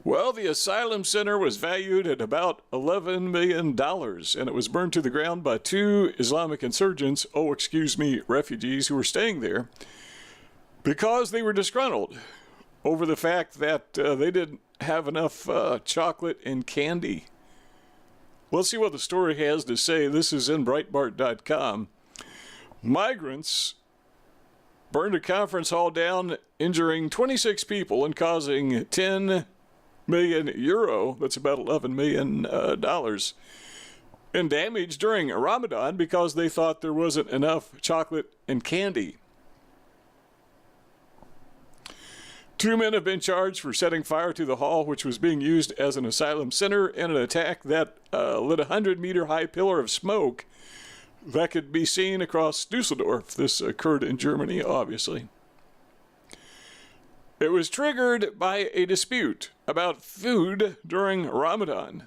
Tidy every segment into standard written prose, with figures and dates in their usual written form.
Well, the Asylum Center was valued at about $11 million, and it was burned to the ground by two Islamic insurgents, refugees who were staying there, because they were disgruntled over the fact that they didn't have enough chocolate and candy. Let's see what the story has to say. This is in Breitbart.com. Migrants burned a conference hall down, injuring 26 people and causing 10 million euro, that's about $11 million, in damage during Ramadan because they thought there wasn't enough chocolate and candy. Two men have been charged for setting fire to the hall, which was being used as an asylum center, in an attack that lit a 100-meter high pillar of smoke that could be seen across Dusseldorf. This occurred in Germany, obviously. It was triggered by a dispute about food during Ramadan.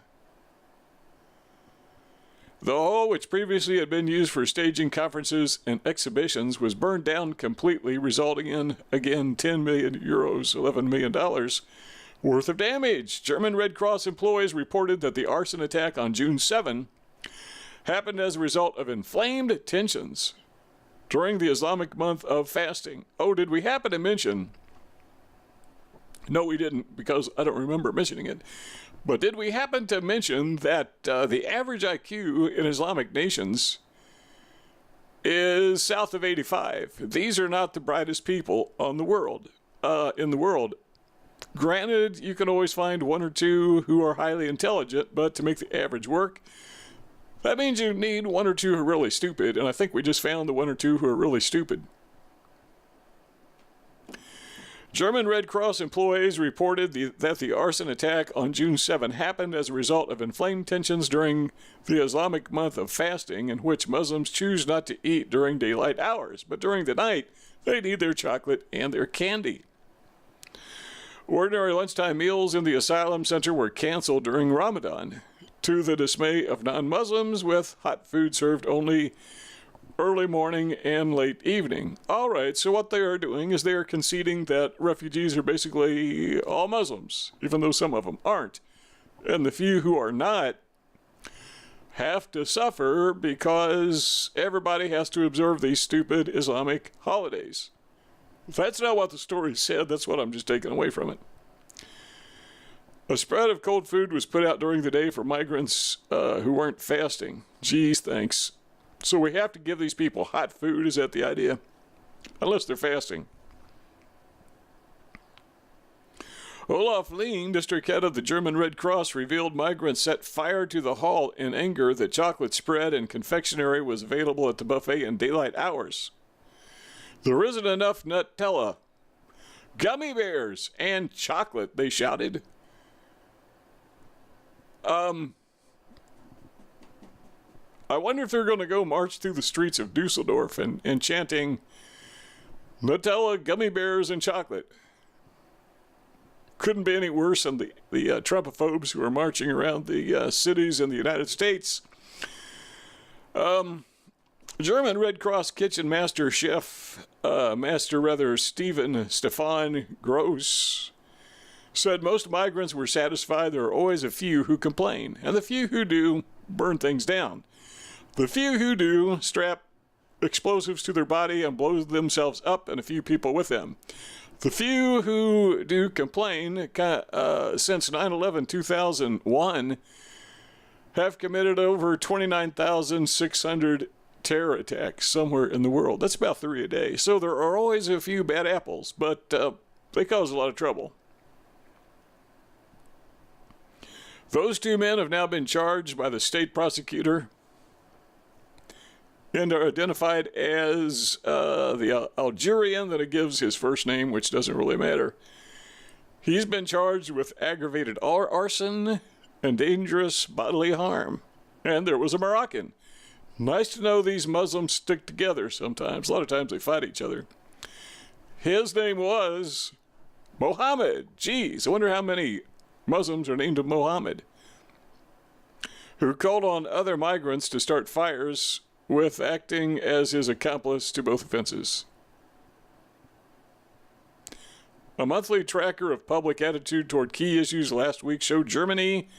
The hall, which previously had been used for staging conferences and exhibitions, was burned down completely, resulting in, again, 10 million euros, $11 million worth of damage. German Red Cross employees reported that the arson attack on June 7 happened as a result of inflamed tensions during the Islamic month of fasting. Oh, did we happen to mention... No, we didn't, because I don't remember mentioning it. But did we happen to mention that the average IQ in Islamic nations is south of 85? These are not the brightest people in the world. Granted, you can always find one or two who are highly intelligent, but to make the average work, that means you need one or two who are really stupid, and I think we just found the one or two who are really stupid. German Red Cross employees reported that the arson attack on June 7 happened as a result of inflamed tensions during the Islamic month of fasting, in which Muslims choose not to eat during daylight hours, but during the night they need their chocolate and their candy. Ordinary lunchtime meals in the Asylum Center were canceled during Ramadan, to the dismay of non-Muslims, with hot food served only early morning and late evening. All right, so what they are doing is they are conceding that refugees are basically all Muslims, even though some of them aren't. And the few who are not have to suffer because everybody has to observe these stupid Islamic holidays. That's not what the story said. That's what I'm just taking away from it. A spread of cold food was put out during the day for migrants who weren't fasting. Geez, thanks. So we have to give these people hot food, is that the idea? Unless they're fasting. Olaf Lehn, district head of the German Red Cross, revealed migrants set fire to the hall in anger that chocolate spread and confectionery was available at the buffet in daylight hours. There isn't enough Nutella, gummy bears, and chocolate, they shouted. I wonder if they're going to go march through the streets of Dusseldorf and chanting Nutella, gummy bears, and chocolate. Couldn't be any worse than the Trumpophobes who are marching around the cities in the United States. German Red Cross kitchen master Stefan Gross said most migrants were satisfied. There are always a few who complain, and the few who do burn things down. The few who do strap explosives to their body and blow themselves up, and a few people with them. The few who do complain, since 9/11/2001, have committed over 29,600 terror attacks somewhere in the world. That's about 3 a day. So there are always a few bad apples, but they cause a lot of trouble. Those two men have now been charged by the state prosecutor and are identified as the Algerian that it gives his first name, which doesn't really matter. He's been charged with aggravated arson and dangerous bodily harm. And there was a Moroccan. Nice to know these Muslims stick together sometimes. A lot of times they fight each other. His name was Mohammed. Geez, I wonder how many Muslims are named Mohammed. Who called on other migrants to start fires, with acting as his accomplice to both offenses. A monthly tracker of public attitude toward key issues last week showed Germany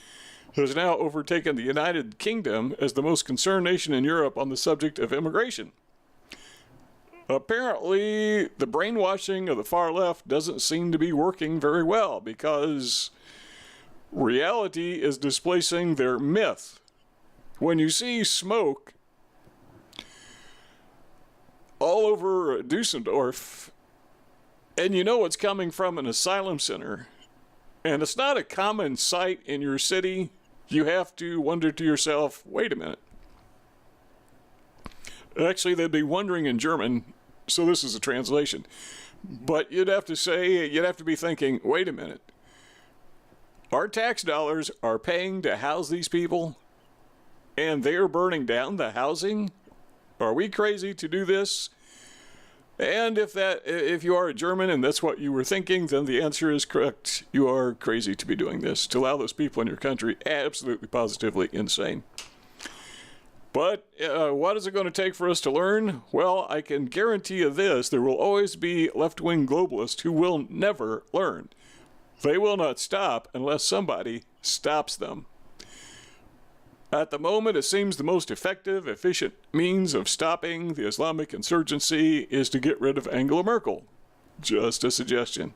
has now overtaken the United Kingdom as the most concerned nation in Europe on the subject of immigration. Apparently, the brainwashing of the far left doesn't seem to be working very well because reality is displacing their myth. When you see smoke all over Dusseldorf, and you know it's coming from an asylum center, and it's not a common sight in your city, you have to wonder to yourself, wait a minute. Actually, they'd be wondering in German, so this is a translation. But you'd have to be thinking, wait a minute. Our tax dollars are paying to house these people, and they're burning down the housing? Are we crazy to do this? And if you are a German and that's what you were thinking, then the answer is correct. You are crazy to be doing this. To allow those people in your country, absolutely, positively insane. But what is it going to take for us to learn? Well, I can guarantee you this. There will always be left-wing globalists who will never learn. They will not stop unless somebody stops them. At the moment, it seems the most effective, efficient means of stopping the Islamic insurgency is to get rid of Angela Merkel. Just a suggestion.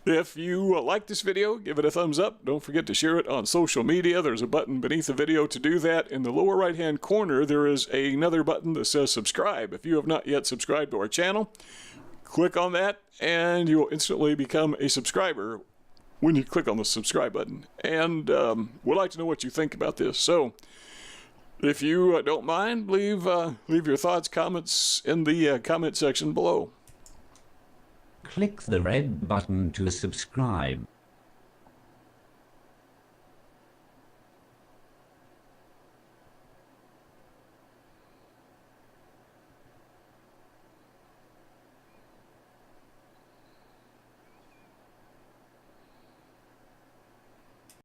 If you like this video, give it a thumbs up. Don't forget to share it on social media. There's a button beneath the video to do that. In the lower right-hand corner, there is another button that says subscribe. If you have not yet subscribed to our channel, click on that, and you will instantly become a subscriber when you click on the subscribe button. And we'd like to know what you think about this. So if you don't mind, leave your thoughts, comments in the comment section below. Click the red button to subscribe.